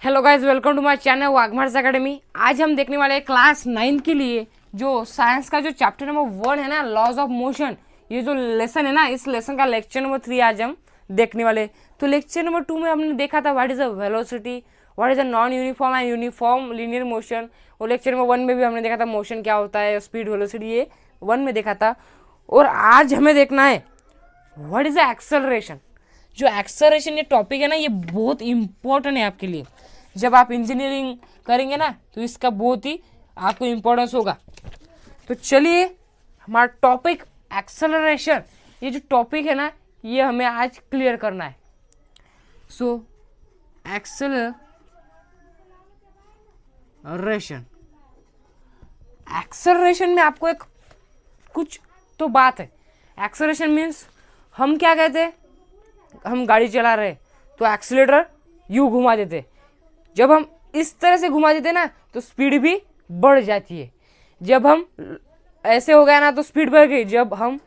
Hello guys, welcome to my channel Waghmare's academy. आज हम देखने वाले हैं क्लास 9 के लिए जो साइंस का जो चैप्टर नंबर 1 है ना, लॉज ऑफ मोशन। ये जो लेसन है ना, इस लेसन का लेक्चर नंबर 3 आज हम देखने वाले। तो लेक्चर नंबर 2 में हमने देखा था what is a velocity, what is a non uniform and uniform linear motion. और लेक्चर नंबर 1 में भी हमने देखा था मोशन क्या होता है, स्पीड, वेलोसिटी, ये 1 में देखा था। और आज हमें देखना है व्हाट इज द एक्सेलरेशन। जो एक्सेलरेशन ये टॉपिक है ना, ये बहुत इंपॉर्टेंट है आपके लिए। जब आप इंजीनियरिंग करेंगे ना, तो इसका बहुत ही आपको इम्पोर्टेंस होगा। तो चलिए, हमारा टॉपिक एक्सेलरेशन, ये जो टॉपिक है ना, ये हमें आज क्लियर करना है। सो एक्सेलरेशन में आपको एक कुछ तो बात है। एक्सेलरेशन मीन्स हम क्या कहते हैं, हम गाड़ी चला रहे तो एक्सीलेटर यूं घुमा देते। जब हम इस तरह से घुमा देते ना, तो स्पीड भी बढ़ जाती है। जब हम ऐसे हो गया ना, तो स्पीड बढ़ गई। जब हम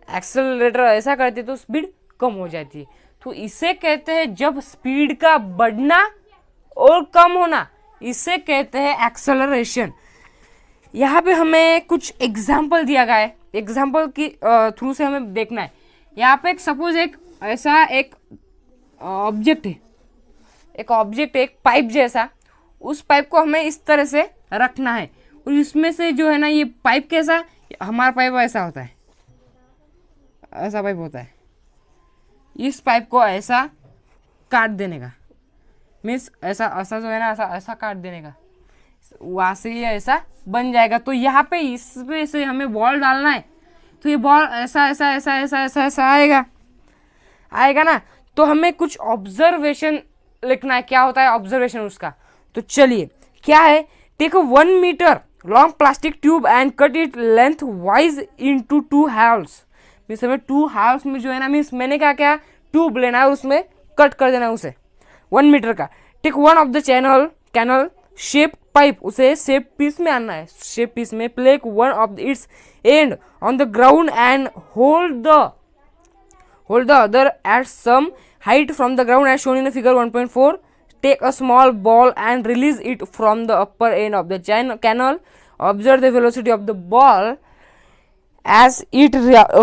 एक्सेलरेटर ऐसा करते तो स्पीड कम हो जाती है। तो इसे कहते हैं, जब स्पीड का बढ़ना और कम होना, इसे कहते हैं एक्सेलरेशन। यहाँ पे हमें कुछ एग्जाम्पल दिया गया है। एग्जाम्पल की थ्रू से हमें देखना है। यहाँ पे सपोज एक ऐसा एक ऑब्जेक्ट है, एक पाइप जैसा। उस पाइप को हमें इस तरह से रखना है, और इसमें से जो है ना, ये पाइप कैसा, हमारा पाइप ऐसा होता है, ऐसा पाइप होता है। इस पाइप को ऐसा काट देने का, मीन्स ऐसा ऐसा जो है ना, ऐसा ऐसा काट देने का, वहाँ से ये ऐसा बन जाएगा। तो यहाँ पे इसमें से हमें बॉल डालना है, तो ये बॉल ऐसा ऐसा ऐसा ऐसा ऐसा ऐसा आएगा ना। तो हमें कुछ ऑब्जर्वेशन लिखना है, क्या होता है ऑब्जर्वेशन उसका। तो चलिए, क्या है, take 1 metre long plastic tube and cut it length wise into 2 halves. Means हमें 2 हाल्स में जो है ना, मीन्स मैंने क्या ट्यूब लेना है, उसमें कट कर देना है उसे 1 मीटर का। Take one of the canal shape pipe, उसे शेप पीस में आना है, शेप पीस में। Place one of its end on the ground and hold the other at some height from the ground as shown in the figure 1.4. Take a small ball and release it from the upper end of the canal. Observe the velocity of the ball as it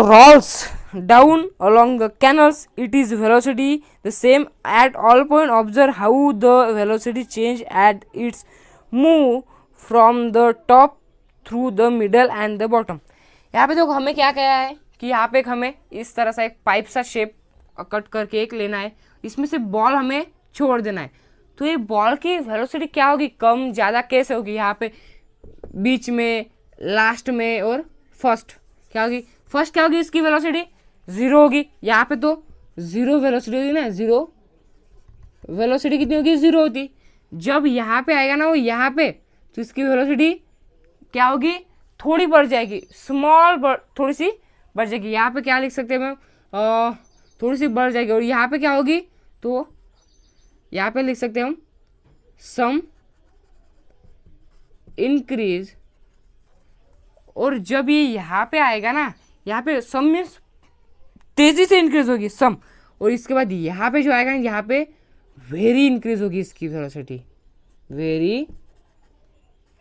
rolls down along the canals. It is velocity the same at all points. Observe how the velocity change at its move from the top through the middle and the bottom. यहाँ पे देखो हमें क्या कहा है कि यहाँ पे हमें इस तरह सा एक पाइप सा शेप कट करके एक लेना है, इसमें से बॉल हमें छोड़ देना है। तो ये बॉल की वेलोसिटी क्या होगी, कम ज़्यादा कैसे होगी, यहाँ पे बीच में, लास्ट में और फर्स्ट क्या होगी। फर्स्ट क्या होगी, इसकी वेलोसिटी 0 होगी। यहाँ पे तो 0 वेलोसिटी होगी ना, 0 वेलोसिटी कितनी होगी, 0 होती। जब यहाँ पे आएगा ना वो यहाँ पे, तो इसकी वेलोसिटी क्या होगी, थोड़ी बढ़ जाएगी, थोड़ी सी बढ़ जाएगी। यहाँ पे क्या लिख सकते हैं हम, थोड़ी सी बढ़ जाएगी। और यहाँ पे क्या होगी, तो यहाँ पे लिख सकते हैं हम सम इंक्रीज। और जब ये यहाँ पे आएगा ना, यहाँ पे सम मीन्स तेजी से इंक्रीज होगी सम। और इसके बाद यहाँ पे जो आएगा ना, यहाँ पे वेरी इंक्रीज होगी इसकी वेलोसिटी, वेरी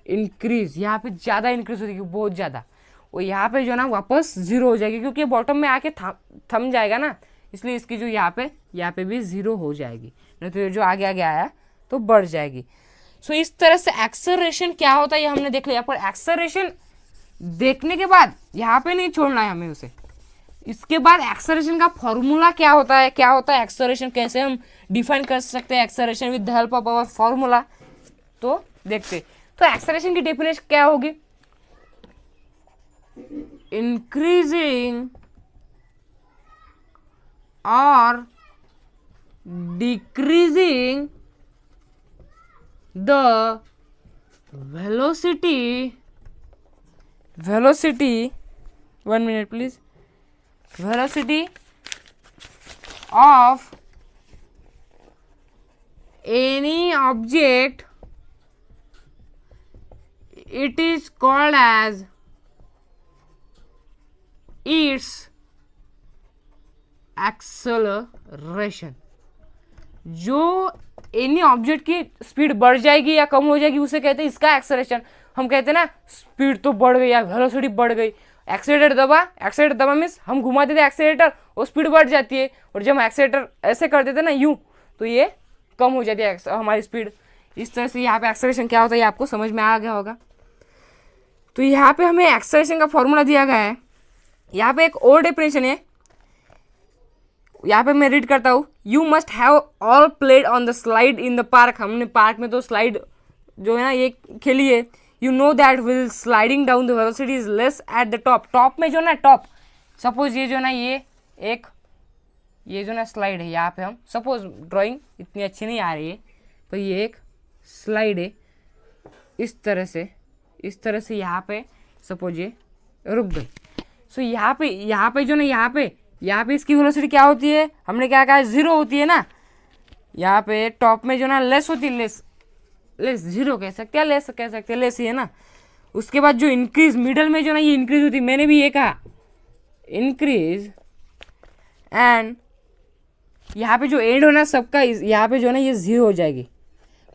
इंक्रीज। यहाँ पे ज़्यादा इंक्रीज होगी, बहुत ज़्यादा। और यहाँ पे जो है ना, वापस 0 हो जाएगी, क्योंकि बॉटम में आके थम जाएगा ना, इसलिए इसकी जो यहाँ पे भी 0 हो जाएगी। नहीं तो जो आगे आया तो बढ़ जाएगी। सो इस तरह से एक्सेलरेशन क्या होता है ये हमने देख लिया। पर एक्सेलरेशन देखने के बाद यहाँ पे नहीं छोड़ना है हमें उसे। इसके बाद एक्सेलरेशन का फॉर्मूला क्या होता है, एक्सेलरेशन कैसे हम डिफाइन कर सकते हैं, acceleration with the help of our formula. तो देखते, तो एक्सेलरेशन की डेफिनेशन क्या होगी, increasing or decreasing the velocity 1 minute please, velocity of any object, it is called as its acceleration। जो एनी ऑब्जेक्ट की स्पीड बढ़ जाएगी या कम हो जाएगी उसे कहते हैं इसका एक्सेलरेशन। हम कहते हैं ना स्पीड तो बढ़ गई या वेलोसिटी बढ़ गई, एक्सेलेरेटर दबा मीन्स हम घुमा देते एक्सेलेरेटर और स्पीड बढ़ जाती है, और जब हम एक्सेलेरेटर ऐसे कर देते ना यूं तो ये कम हो जाती है हमारी स्पीड। इस तरह से यहाँ पे एक्सेलरेशन क्या होता है ये आपको समझ में आ गया होगा। तो यहाँ पे हमें एक्सेलरेशन का फॉर्मूला दिया गया है। यहाँ पे एक और डेफिनेशन है, यहाँ पे मैं रीड करता हूँ। You must have all played on the slide in the park. हमने पार्क में तो स्लाइड जो है ना ये खेली है। You know that will sliding down the velocity is less at the top. Top में जो ना टॉप, सपोज ये जो ना ये जो ना स्लाइड है, यहाँ पे हम सपोज ड्राइंग इतनी अच्छी नहीं आ रही है तो ये एक स्लाइड है, इस तरह से यहाँ पे सपोज ये रुक गई। सो यहाँ पे जो ना यहाँ पे इसकी वेलोसिटी क्या होती है, हमने क्या कहा 0 होती है ना। यहाँ पे टॉप में जो ना लेस होती है, लेस 0 कह सकते हैं, लेस कह सकते हैं, लेस ही है ना। उसके बाद जो इंक्रीज मिडल में जो ना ये इंक्रीज होती है, मैंने भी ये कहा इंक्रीज, एंड यहाँ पे जो एंड होना सबका यहाँ पे जो ना ये 0 हो जाएगी,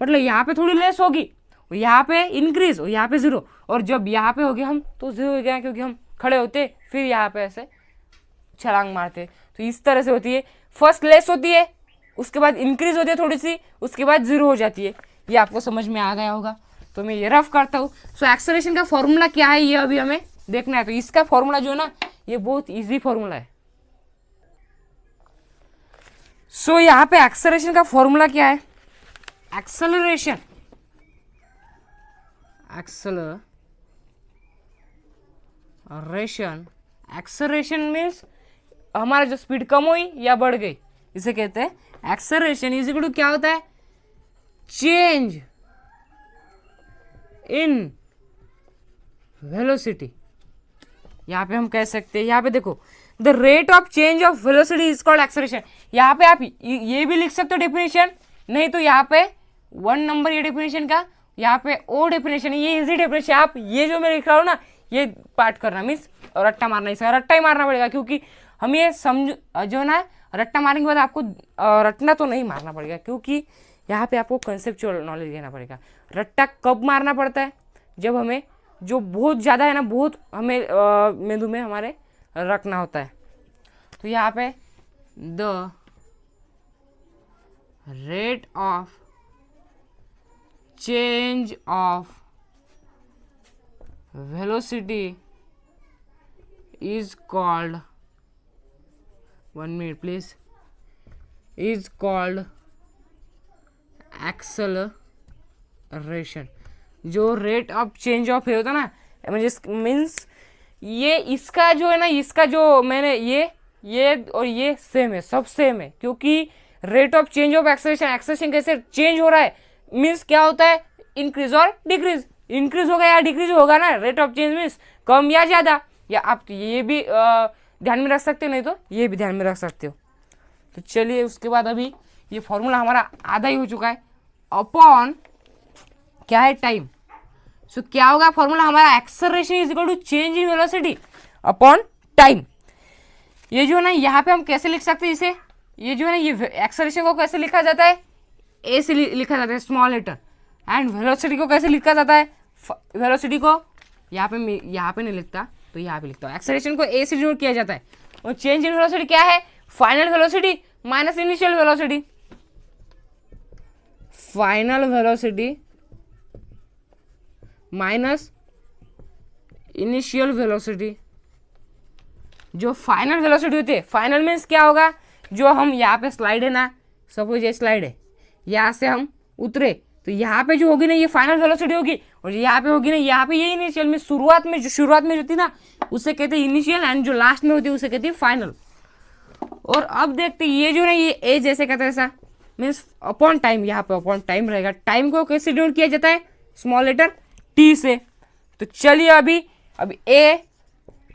मतलब यहाँ पे थोड़ी लेस होगी और यहाँ पे इंक्रीज और यहाँ पे 0, और जब यहाँ पे हो गया हम तो 0 हो गया क्योंकि हम खड़े होते फिर यहाँ पे ऐसे छलांग मारते। तो इस तरह से होती है, फर्स्ट लेस होती है, उसके बाद इंक्रीज होती है थोड़ी सी, उसके बाद 0 हो जाती है। ये आपको समझ में आ गया होगा। तो मैं ये रफ करता हूँ। सो एक्सेलरेशन का फॉर्मूला क्या है ये अभी हमें देखना है। तो इसका फॉर्मूला जो है ना ये बहुत ईजी फॉर्मूला है। सो यहाँ पे एक्सेलरेशन का फॉर्मूला क्या है, एक्सेलरेशन मीन्स हमारा जो स्पीड कम हुई या बढ़ गई, इसे कहते हैं एक्सेलरेशन। इज इक्वल टू क्या होता है, चेंज इन वेलोसिटी। यहाँ पे हम कह सकते हैं, यहाँ पे देखो the rate of change of velocity is called acceleration. यहाँ पे आप ये भी लिख सकते हो डेफिनेशन, नहीं तो यहाँ पे 1 नंबर ये डेफिनेशन का, यहाँ पे ओ डेफिनेशन है, ये इजी डेफिनेशन। आप ये जो मैं लिख रहा हूँ ना ये पार्ट करना मीन्स रट्टा मारना, इसका रट्टा ही मारना पड़ेगा, क्योंकि हम ये समझ जो ना रट्टा मारने के बाद आपको रटना तो नहीं मारना पड़ेगा, क्योंकि यहाँ पे आपको कंसेप्चुअल नॉलेज लेना पड़ेगा। रट्टा कब मारना पड़ता है, जब हमें जो बहुत ज़्यादा है ना, बहुत हमें मेंदू में हमारे रखना होता है। तो यहाँ पे the rate of change of velocity is called, 1 minute please, is called acceleration। जो रेट ऑफ चेंज ऑफ होता है ना मीन्स ये इसका जो है ना, इसका जो मैंने ये और ये सेम है, सब सेम है, क्योंकि rate of change of acceleration कैसे चेंज हो रहा है मीन्स क्या होता है, इंक्रीज और डिक्रीज। इंक्रीज होगा या डिक्रीज होगा ना, रेट ऑफ चेंज मीन्स कम या ज़्यादा। या आप तो ये भी ध्यान में रख सकते हो, नहीं तो ये भी ध्यान में रख सकते हो। तो चलिए उसके बाद अभी ये फॉर्मूला हमारा आधा ही हो चुका है, अपॉन क्या है टाइम। सो क्या होगा फॉर्मूला हमारा, acceleration is equal to change in velocity upon time. ये जो है ना यहाँ पे हम कैसे लिख सकते हैं इसे, ये जो है ना ये एक्सेलरेशन को कैसे लिखा जाता है, ए से लिखा जाता है स्मॉल लेटर, एंड वेलोसिटी को कैसे लिखा जाता है, वेलोसिटी को यहाँ पे नहीं लिखता तो यहाँ पे लिखता हूँ। एक्सेलरेशन को ए से डिनोट किया जाता है, और चेंज इन वेलोसिटी क्या है, final velocity minus initial velocity. Final velocity minus initial velocity. जो फाइनल वेलोसिटी होती है, फाइनल मीन्स क्या होगा, जो हम यहाँ पे स्लाइड है ना, सपोज ये स्लाइड है, यहाँ से हम उतरे तो यहाँ पे जो होगी ना ये फाइनल वेलोसिटी होगी, और यहाँ पे होगी ना यहाँ पे ये इनिशियल में, शुरुआत में जो थी ना उसे कहते हैं इनिशियल, एंड जो लास्ट में होती है उसे कहते हैं फाइनल। और अब देखते ये जो ना ये ए जैसे कहते हैं ऐसा मीन्स अपॉन टाइम, यहाँ पे अपॉन टाइम रहेगा। टाइम को कैसे डिनोट किया जाता है, स्मॉल लेटर टी से। तो चलिए अभी ए,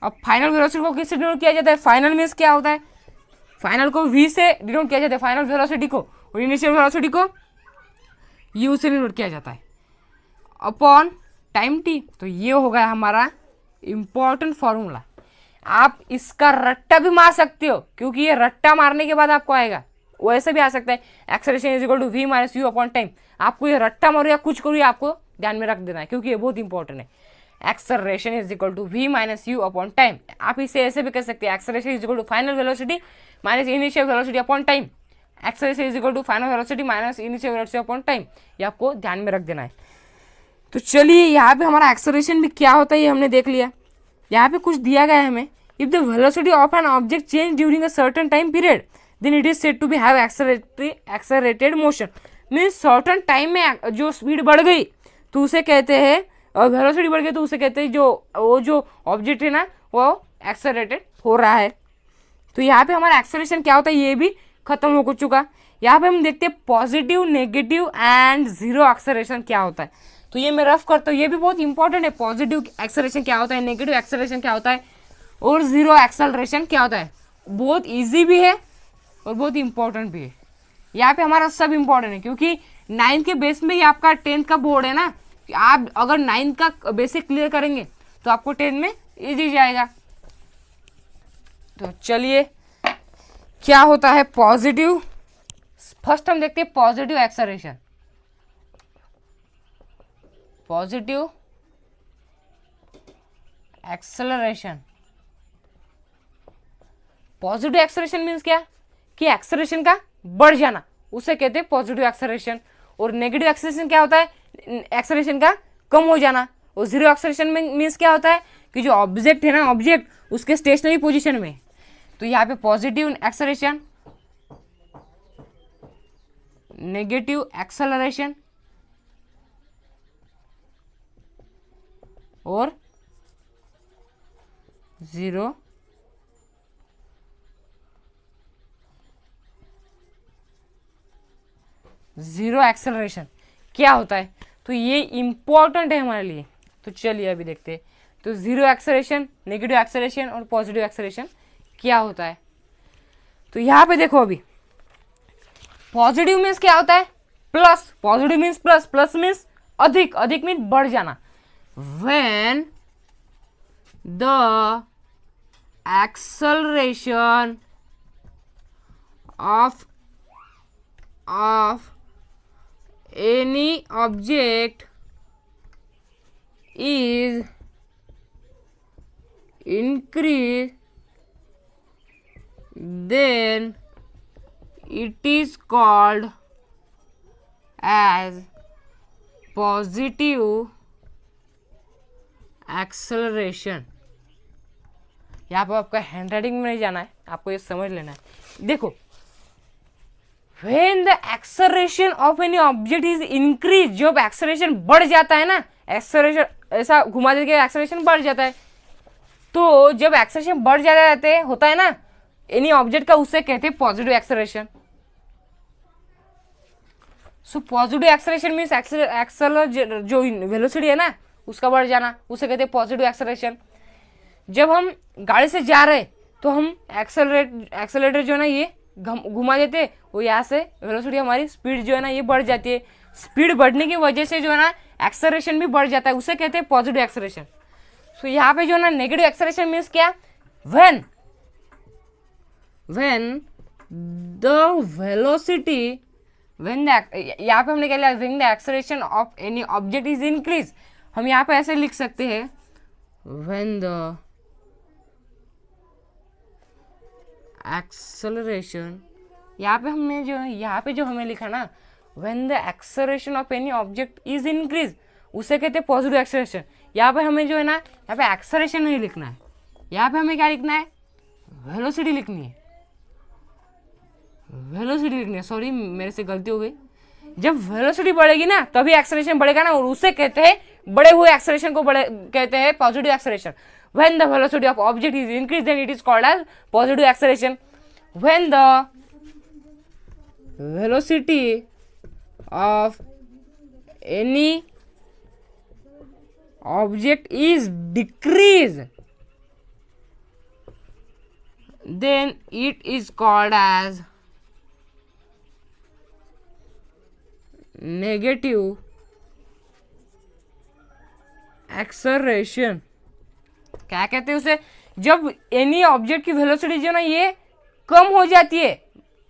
अब फाइनल वेलोसिटी को किससे डिनोट किया जाता है, फाइनल मीन्स क्या होता है, फाइनल को वी से डिनोट किया जाता है फाइनल वेलोसिटी को, और इनिशियल वेलोसिटी को यू से डिनोट किया जाता है अपॉन टाइम टी। तो ये हो गया हमारा इंपॉर्टेंट फॉर्मूला। आप इसका रट्टा भी मार सकते हो, क्योंकि ये रट्टा मारने के बाद आपको आएगा, वैसे भी आ सकता है acceleration is equal to v minus u upon time. आपको ये रट्टा मारो या कुछ करो, आपको ध्यान में रख देना है क्योंकि ये बहुत इंपॉर्टेंट है। Acceleration is equal to v minus u upon time. आप इसे ऐसे भी कर सकते हैं, acceleration is equal to final velocity minus initial velocity upon time. Acceleration is equal to final velocity minus initial velocity upon time, ये आपको ध्यान में रख देना है। तो चलिए यहाँ पे हमारा एक्सेलरेशन भी क्या होता है ये हमने देख लिया। यहाँ पे कुछ दिया गया है हमें, if the velocity of an object change during a certain time period then it is said to be have accelerated motion. Means certain time में जो स्पीड बढ़ गई तो उसे कहते हैं, और वेलोसिटी बढ़ गई तो उसे कहते हैं जो ऑब्जेक्ट है ना वो एक्सेलरेटेड हो रहा है। तो यहाँ पे हमारा एक्सेलरेशन क्या होता है ये भी खत्म हो चुका। यहाँ पे हम देखते हैं positive, negative and zero acceleration क्या होता है। तो ये मैं रफ करता हूँ, ये भी बहुत इंपॉर्टेंट है। पॉजिटिव एक्सेलरेशन क्या होता है, नेगेटिव एक्सेलरेशन क्या होता है और जीरो एक्सेलरेशन क्या होता है। बहुत इजी भी है और बहुत इंपॉर्टेंट भी है। यहाँ पे हमारा सब इंपॉर्टेंट है क्योंकि 9th के बेस में ही आपका 10th का बोर्ड है ना। आप अगर 9th का बेसिक क्लियर करेंगे तो आपको 10th में इजी जाएगा। तो चलिए क्या होता है पॉजिटिव। फर्स्ट हम देखते हैं positive acceleration. Positive acceleration, positive acceleration means क्या कि एक्सेलरेशन का बढ़ जाना, उसे कहते हैं पॉजिटिव एक्सेलरेशन। और नेगेटिव एक्सेलरेशन क्या होता है, एक्सेलरेशन का कम हो जाना। और जीरो एक्सेलरेशन मीन्स क्या होता है कि जो ऑब्जेक्ट है ना, ऑब्जेक्ट उसके स्टेशनरी पोजीशन में। तो यहाँ पे पॉजिटिव एक्सेलरेशन, नेगेटिव एक्सेलरेशन और जीरो एक्सेलरेशन क्या होता है। तो ये इंपॉर्टेंट है हमारे लिए। तो चलिए अभी देखते हैं। तो जीरो एक्सेलरेशन, नेगेटिव एक्सेलरेशन और पॉजिटिव एक्सेलरेशन क्या होता है। तो यहाँ पे देखो, अभी पॉजिटिव मीन्स क्या होता है plus, positive means plus, plus means अधिक, अधिक मीन्स बढ़ जाना। When the acceleration of any object is increased, then it is called as positive acceleration. यहाँ पर आपका हैंड राइटिंग में नहीं जाना है, आपको ये समझ लेना है। देखो, when the acceleration of any object is increased, जब एक्सेलरेशन बढ़ जाता है ना, एक्सेलरेशन ऐसा घुमा देके एक्सेलरेशन बढ़ जाता है। तो जब एक्सेलरेशन बढ़ जाता है होता है ना एनी ऑब्जेक्ट का, उससे कहते हैं positive acceleration. So positive acceleration means एक्सेलर जो वेलोसिटी है ना उसका बढ़ जाना, उसे कहते हैं पॉजिटिव एक्सेलरेशन। जब हम गाड़ी से जा रहे तो हम एक्सेलरेटर जो है ना ये घुमा देते, वो यहाँ से वेलोसिटी हमारी स्पीड जो है ना ये बढ़ जाती है। स्पीड बढ़ने की वजह से जो है ना एक्सेलरेशन भी बढ़ जाता है, उसे कहते हैं पॉजिटिव एक्सेलरेशन। सो यहाँ पे जो है ना नेगेटिव एक्सेलरेशन मीन्स क्या, व्हेन द वेलोसिटी, यहाँ पे हमने क्या लिया, when the acceleration of any object is increase. हम यहाँ पे ऐसे लिख सकते हैं व्हेन द एक्सेलरेशन, यहाँ पे हमने जो यहाँ पे जो हमें लिखा ना when the acceleration of any object is increase, उसे कहते हैं पॉजिटिव एक्सेलरेशन। यहाँ पे हमें जो है ना यहाँ पे एक्सेलरेशन नहीं लिखना है, यहाँ पे हमें क्या लिखना है, वेलोसिटी लिखनी है, वेलोसिटी लिखनी है। सॉरी मेरे से गलती हो गई। जब वेलोसिटी बढ़ेगी ना तभी एक्सेलरेशन बढ़ेगा ना, और उसे कहते हैं बड़े हुए एक्सेलरेशन को कहते हैं positive acceleration. When the velocity of object is increased, then it is called as positive acceleration. When the velocity of any object is decreased, then it is called as negative acceleration. क्या कहते हैं उसे, जब any object की velocity जो ना ये कम हो जाती है,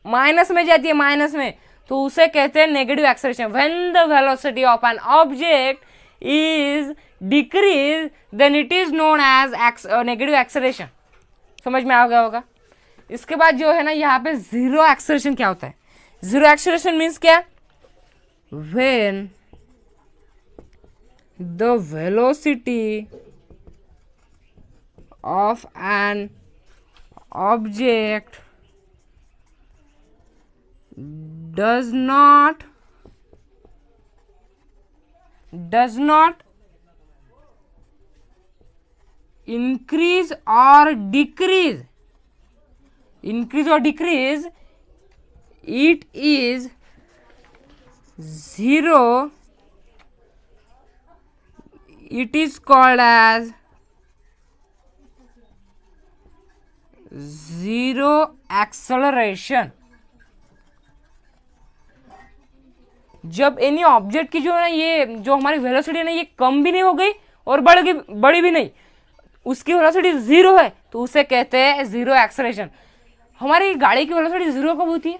माइनस में जाती है, माइनस में, तो उसे कहते हैं negative acceleration. When the velocity of an object is decrease then it is known as negative acceleration. समझ में आ गया होगा। इसके बाद जो है ना यहाँ पे जीरो एक्सेलरेशन क्या होता है? जीरो एक्सेलरेशन मीन्स क्या? When the velocity of an object does not increase or decrease, it is zero. It is called as zero acceleration। जब एनी ऑब्जेक्ट की जो है ना ये जो हमारी वेलोसिटी है ना ये कम भी नहीं हो गई और बड़ी भी नहीं, उसकी वेलोसिटी जीरो है, तो उसे कहते हैं जीरो एक्सेलरेशन। हमारी गाड़ी की वेलोसिटी जीरो कब होती है?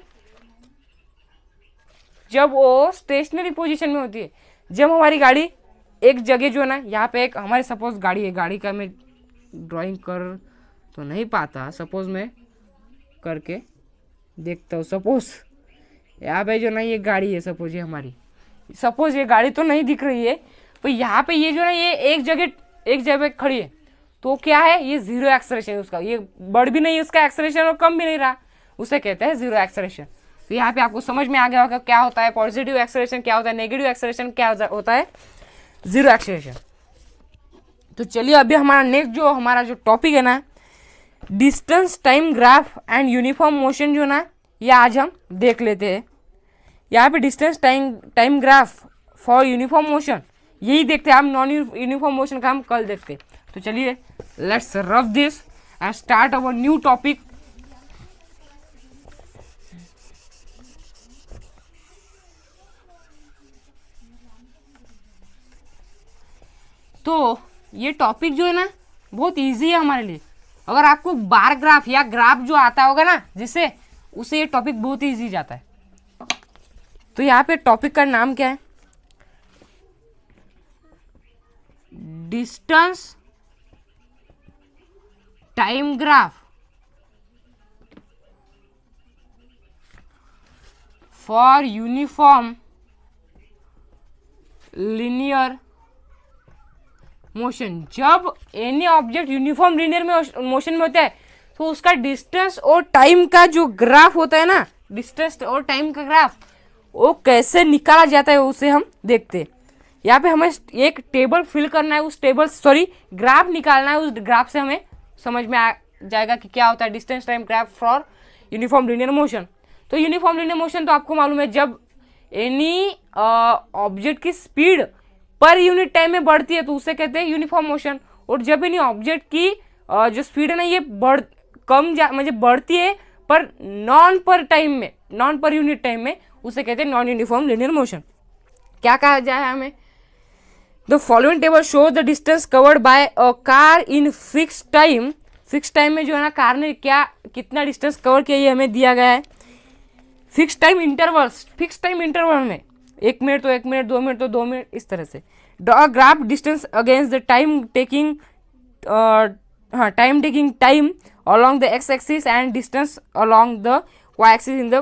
जब वो स्टेशनरी पोजीशन में होती है। जब हमारी गाड़ी एक जगह जो है ना, यहाँ पे एक हमारी सपोज गाड़ी है, गाड़ी का मैं ड्राइंग कर तो नहीं पाता, सपोज मैं करके देखता हूँ। सपोज यहाँ पे जो ना ये गाड़ी है, सपोज ये हमारी, सपोज ये गाड़ी तो नहीं दिख रही है, तो यहाँ पे ये जो ना ये एक जगह खड़ी है, तो क्या है? ये जीरो एक्सेलरेशन है उसका। ये बढ़ भी नहीं उसका एक्सेलरेशन और कम भी नहीं रहा, उसे कहते हैं जीरो एक्सेलरेशन। तो यहाँ पे आपको समझ में आ गया होगा क्या होता है पॉजिटिव एक्सेलरेशन, क्या होता है नेगेटिव एक्सेलरेशन, क्या होता है जीरो एक्सेलरेशन। तो चलिए अभी हमारा नेक्स्ट जो हमारा जो टॉपिक है ना, distance time graph and uniform motion जो ना, ये आज हम देख लेते हैं। यहाँ पे distance time graph for uniform motion यही देखते हैं हम, नॉन यूनिफॉर्म मोशन का हम कल देखते हैं। तो चलिए let's rough this and start our new topic. तो ये टॉपिक जो है ना बहुत इजी है हमारे लिए। अगर आपको बार ग्राफ या ग्राफ जो आता होगा ना जिससे, उसे ये टॉपिक बहुत ही इजी जाता है। तो यहाँ पे टॉपिक का नाम क्या है? Distance time graph for uniform linear motion. जब any object uniform linear motion में होता है तो उसका डिस्टेंस और टाइम का जो ग्राफ होता है ना, डिस्टेंस और टाइम का ग्राफ वो कैसे निकाला जाता है उसे हम देखते हैं। यहाँ पे हमें एक टेबल फिल करना है, उस टेबल ग्राफ निकालना है। उस ग्राफ से हमें समझ में आ जाएगा कि क्या होता है distance time graph for uniform linear motion. तो यूनिफॉर्म लीनियर मोशन तो आपको मालूम है, जब एनी ऑब्जेक्ट की स्पीड पर यूनिट टाइम में बढ़ती है तो उसे कहते हैं यूनिफॉर्म मोशन। और जब एनी ऑब्जेक्ट की जो स्पीड है ना ये मतलब बढ़ती है पर नॉन पर यूनिट टाइम में, उसे कहते हैं नॉन यूनिफॉर्म लीनियर मोशन। क्या कहा जाए हमें? The following table show the distance covered by a car in fix time. Fix time में जो है ना कार ने कितना डिस्टेंस कवर किया ये हमें दिया गया है। फिक्स टाइम इंटरवल में 1 मिनट तो 1 मिनट, 2 मिनट तो 2 मिनट, इस तरह से। Draw graph distance against the time taking time along the x axis and distance along the y axis in the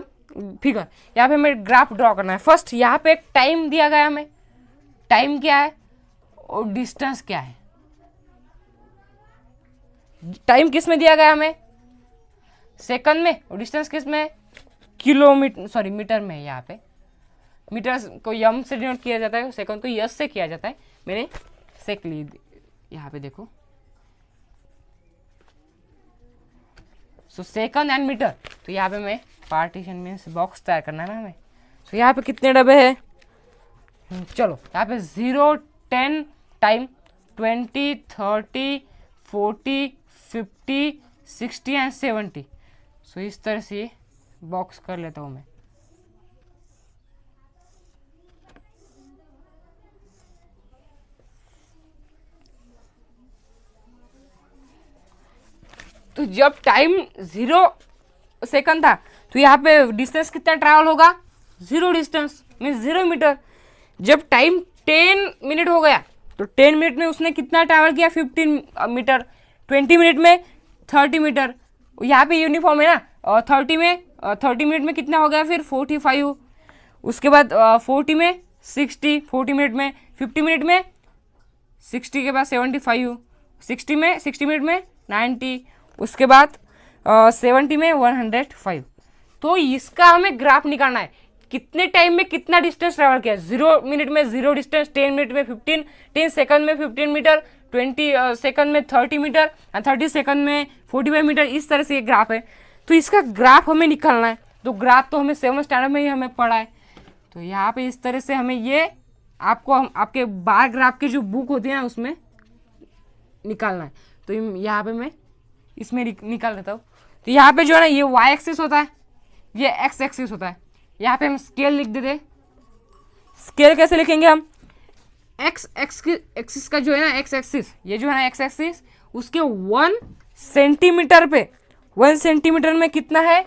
figure। यहाँ पे हमें ग्राफ ड्रॉ करना है। फर्स्ट यहाँ पे एक टाइम दिया गया है हमें, टाइम क्या है और डिस्टेंस क्या है। टाइम किस में दिया गया हमें? सेकंड में। और डिस्टेंस किस में? मीटर में। यहाँ पे मीटर को यम से डिनोट किया जाता है, सेकंड को यस से किया जाता है। मैंने सेक ली, यहाँ पे देखो। So second and metre. तो यहाँ पे मैं पार्टीशन मीन्स बॉक्स तैयार करना है ना हमें। सो यहाँ पे कितने डब्बे हैं? चलो यहाँ पे 0, 10 टाइम 20, 30, 40, 50, 60 एंड 70। सो इस तरह से बॉक्स कर लेता हूँ मैं। तो जब टाइम 0 सेकंड था तो यहाँ पे डिस्टेंस कितना ट्रैवल होगा, 0 डिस्टेंस मीन्स 0 मीटर। जब टाइम 10 मिनट हो गया तो 10 मिनट में उसने कितना ट्रैवल किया, 15 मीटर। 20 मिनट में 30 मीटर। यहाँ पे यूनिफॉर्म है ना, और 30 मिनट में कितना हो गया फिर 45। उसके बाद 40 में 60, 40 मिनट में 50 मिनट में 60 के बाद 75, 60 मिनट में 90, उसके बाद 70 में 105। तो इसका हमें ग्राफ निकालना है, कितने टाइम में कितना डिस्टेंस ट्रैवल किया। 0 मिनट में 0 डिस्टेंस, 10 मिनट में 15, 10 सेकंड में 15 मीटर, 20 सेकंड में 30 मीटर, 30 सेकंड में 45 मीटर। इस तरह से ये ग्राफ है। तो इसका ग्राफ हमें निकालना है। तो ग्राफ तो हमें 7th स्टैंडर्ड में ही हमें पढ़ा है। तो यहाँ पे इस तरह से हमें ये आपको आपके बार ग्राफ की जो बुक होती है ना उसमें निकालना है। तो यहाँ पे मैं इसमें निकाल देता हूँ। तो यहाँ पे जो है ना ये y एक्सिस होता है, ये x एक्सिस होता है। यहाँ पे हम स्केल लिख देते हैं। स्केल कैसे लिखेंगे हम, x एक्सिस का जो है ना x एक्सिस, ये जो है ना x एक्सिस उसके 1 सेंटीमीटर पे, 1 सेंटीमीटर में कितना है,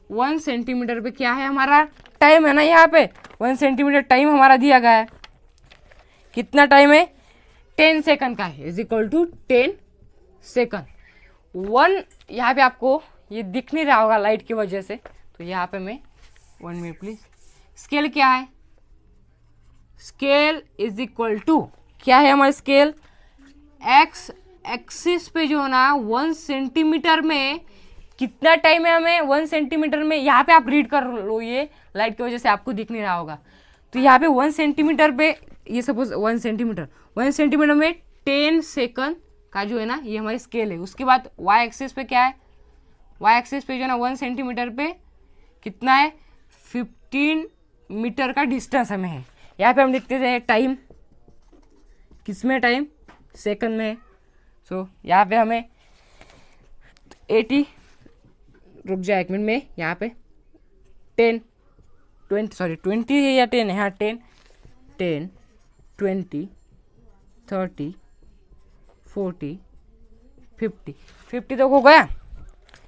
1 सेंटीमीटर पे क्या है हमारा टाइम है ना, यहाँ पे 1 सेंटीमीटर टाइम हमारा दिया गया है। कितना टाइम है, 10 सेकंड का है, इज इक्वल टू 10 सेकंड। 1 यहाँ पे आपको ये दिख नहीं रहा होगा लाइट की वजह से, तो यहाँ पे मैं 1 मिनट प्लीज। स्केल क्या है, स्केल इज इक्वल टू क्या है हमारा स्केल, एक्स एक्सिस पे जो है ना 1 सेंटीमीटर में कितना टाइम है हमें, 1 सेंटीमीटर में। यहाँ पे आप रीड कर लो, ये लाइट की वजह से आपको दिख नहीं रहा होगा। तो यहाँ पे 1 सेंटीमीटर पे, ये सपोज 1 सेंटीमीटर में 10 सेकंड का जो है ना ये हमारी स्केल है। उसके बाद y एक्सिस पे क्या है, y एक्सिस पे जो है ना 1 सेंटीमीटर पे कितना है, 15 मीटर का डिस्टेंस हमें है। यहाँ पे हम लिखते थे टाइम, किस में टाइम, सेकंड में। सो यहाँ पे हमें 80, रुक जाए 1 मिनट में, यहाँ पे 20 है या 10 है, हाँ 10, 20, 30, 40, 50 तक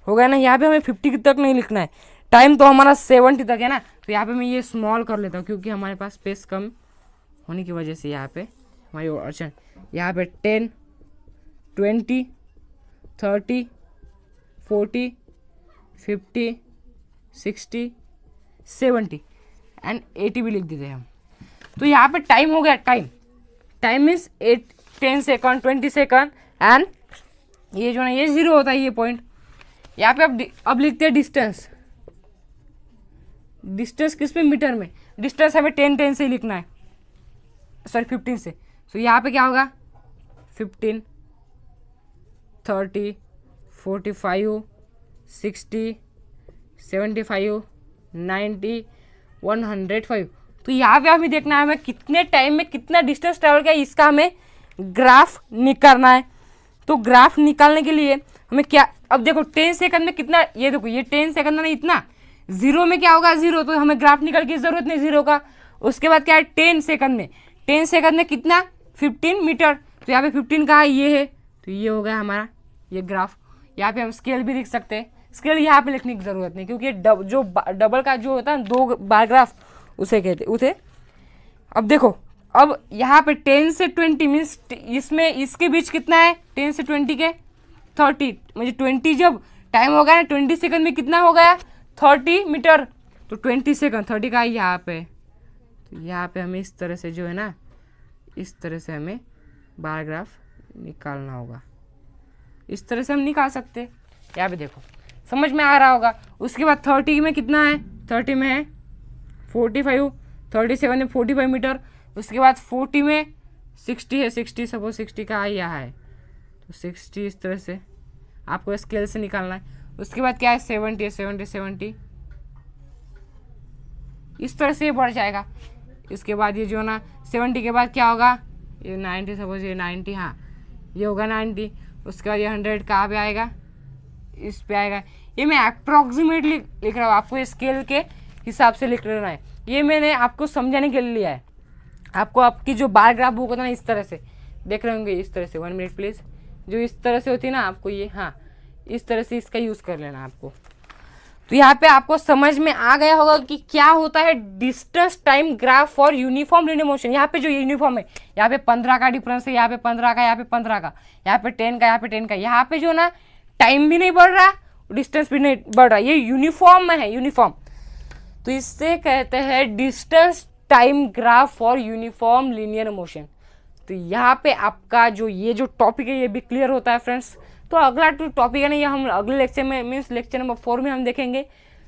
हो गया ना। यहाँ पे हमें 50 तक नहीं लिखना है, टाइम तो हमारा 70 तक है ना। तो यहाँ पे मैं ये स्मॉल कर लेता हूँ क्योंकि हमारे पास स्पेस कम होने की वजह से यहाँ पे हमारी ऑप्शन, यहाँ पे 10, 20, 30, 40, 50, 60, 70 एंड 80 भी लिख देते हैं हम। तो यहाँ पे टाइम हो गया, time means 10 second, 20 second and ये जो ना ये 0 होता है, ये पॉइंट। यहाँ पे अब लिखते हैं डिस्टेंस किस में, मीटर में। डिस्टेंस हमें 10 से ही लिखना है, सॉरी 15 से। तो यहाँ पे क्या होगा, 15, 30, 45, 60, 75, 90, 105। तो यहाँ पे हमें देखना है हमें कितने टाइम में कितना डिस्टेंस ट्रैवल किया, इसका हमें ग्राफ निकालना है। तो ग्राफ निकालने के लिए हमें क्या, अब देखो 10 सेकंड में कितना, ये देखो ये 10 सेकंड में इतना, 0 में क्या होगा 0, तो हमें ग्राफ निकाल की जरूरत नहीं 0 का। उसके बाद क्या है 10 सेकंड में कितना, 15 मीटर। तो यहाँ पे 15 का है, ये है, तो ये हो गया हमारा ये ग्राफ। यहाँ पे हम स्केल भी लिख सकते हैं, स्केल यहाँ पे लिखने की जरूरत नहीं क्योंकि जो डबल का जो होता है 2 बार ग्राफ उसे कहते उसे। अब देखो, अब यहाँ पे 10 से 20 मीन्स इसमें इसके बीच कितना है, 10 से 20 के 30, मुझे 20 जब टाइम हो गया ना 20 सेकंड में कितना हो गया, 30 मीटर। तो 20 सेकंड 30 का है यहाँ पे। तो यहाँ पे हमें इस तरह से जो है ना, इस तरह से हमें बार ग्राफ निकालना होगा। इस तरह से हम निकाल सकते हैं। यहाँ पे देखो समझ में आ रहा होगा। उसके बाद 30 में कितना है, 30 में है 45, 37 में 45 मीटर। उसके बाद 40 में 60 है, 60 सपोज 60 का यहाँ है, तो 60 इस तरह से आपको स्केल से निकालना है। उसके बाद क्या है 70 है, 70 इस तरह से ये बढ़ जाएगा। इसके बाद ये जो ना 70 के बाद क्या होगा, ये 90 सपोज ये 90, हाँ ये होगा 90। उसके बाद ये 100 कहाँ पे आएगा, इस पे आएगा। ये मैं अप्रॉक्सीमेटली लिख रहा हूँ, आपको स्केल के हिसाब से लिख लेना है। ये मैंने आपको समझाने के लिए लिया है। आपको आपकी जो बार ग्राफ बुक होता है ना इस तरह से देख रहे होंगे, इस तरह से 1 मिनट प्लीज़, जो इस तरह से होती है ना आपको ये, हाँ इस तरह से इसका यूज़ कर लेना आपको। तो यहाँ पे आपको समझ में आ गया होगा कि क्या होता है distance time graph for uniform linear motion. यहाँ पे जो यूनिफॉर्म है, यहाँ पे 15 का डिफरेंस है, यहाँ पे 15 का, यहाँ पे 15 का, यहाँ पे 10 का, यहाँ पे 10 का। यहाँ पे जो ना टाइम भी नहीं बढ़ रहा, डिस्टेंस भी नहीं बढ़ रहा, ये यूनिफॉर्म में है, यूनिफॉर्म। तो इससे कहते हैं distance time graph for uniform linear motion. तो यहाँ पे आपका जो ये जो टॉपिक है ये भी क्लियर होता है फ्रेंड्स। तो अगला टॉपिक है ना, ये हम अगले लेक्चर में मीन्स लेक्चर नंबर 4 में हम देखेंगे।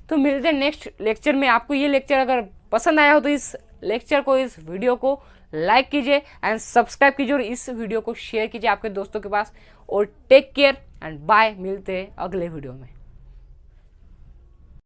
तो मिलते हैं नेक्स्ट लेक्चर में। आपको ये लेक्चर अगर पसंद आया हो तो इस लेक्चर को, इस वीडियो को लाइक कीजिए एंड सब्सक्राइब कीजिए और इस वीडियो को शेयर कीजिए आपके दोस्तों के पास। और टेक केयर एंड बाय, मिलते हैं अगले वीडियो में।